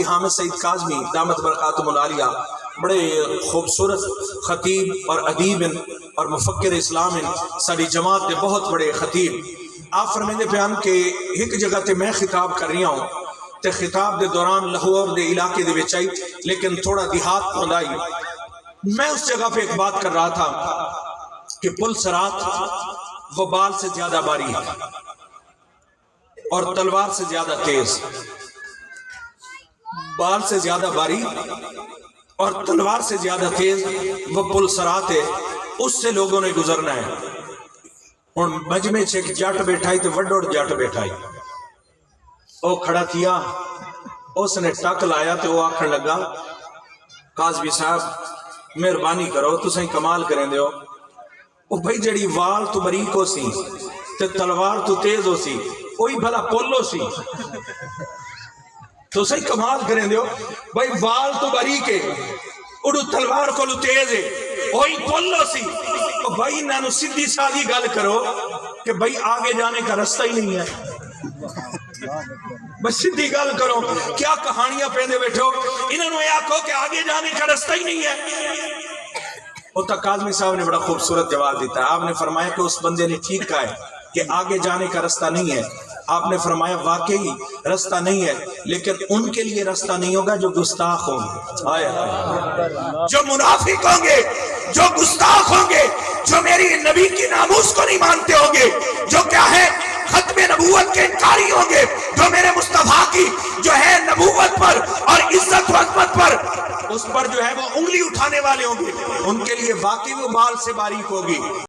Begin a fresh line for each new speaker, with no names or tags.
حامد سعید کاظمی دامت برکاتہم العالیہ بڑے خوبصورت خطیب اور ادیب اور مفکر اسلام ساری جماعت دے بہت بڑے خطیب آپ فرمیندے بیان کہ ایک جگہ تے میں خطاب کر رہی ہوں تے خطاب دے دوران لاہور دے علاقے دے وچ آئی لیکن تھوڑا دیہات پہنچائی. میں اس جگہ پہ ایک بات کر رہا تھا کہ پل صراط وہ بال سے زیادہ باریک اور تلوار سے زیادہ تیز، بال سے زیادہ باریک اور تلوار سے زیادہ تیز وہ پل صراط ہے، اس سے لوگوں نے گزرنا ہے. اور مجمع سے ایک جٹ بیٹھائی تو وڈوڑ جٹ بیٹھائی، او کھڑا کیا، اس نے ٹک لایا تو وہ آکھن لگا قاضی صاحب مہربانی کرو تو سہیں کمال کریں دیو، او بھائی جڑی وال تو باریک ہو سی تے تلوار تو تیز ہو سی وہی بھلا پولو سی تو صحیح کمال کریں دیو، بھائی وال تو باریک ہے اڑو تلوار کو لو تیز ہے وہی پولو سی. تو بھائی نانو سیدھی سادھی گل کرو کہ بھائی آگے جانے کا رستہ ہی نہیں ہے. بس سیدھی گل کرو، کیا کہانیاں پہنے بیٹھو، انہوں نے آکھو کہ آگے جانے کا رستہ ہی نہیں ہے. اور تک کاظمی صاحب نے بڑا خوبصورت جواب دیتا ہے. آپ نے فرمایا کہ اس بندے نے ٹھیک کہا ہے کہ آگے جانے کا رستہ نہیں ہے. آپ نے فرمایا واقعی رستہ نہیں ہے، لیکن ان کے لیے رستہ نہیں ہوگا جو گستاخ ہوں گے، جو منافق ہوں گے، جو گستاخ ہوں گے، جو میری نبی کی ناموس کو نہیں مانتے ہوں گے، جو کیا ہے ختم نبوت کے انکاری ہوں گے، جو میرے مصطفیٰ کی جو ہے نبوت پر اور عزت و عظمت پر اس پر جو ہے وہ انگلی اٹھانے والے ہوں گے، ان کے لیے واقعی وہ بال سے باریک ہوگی.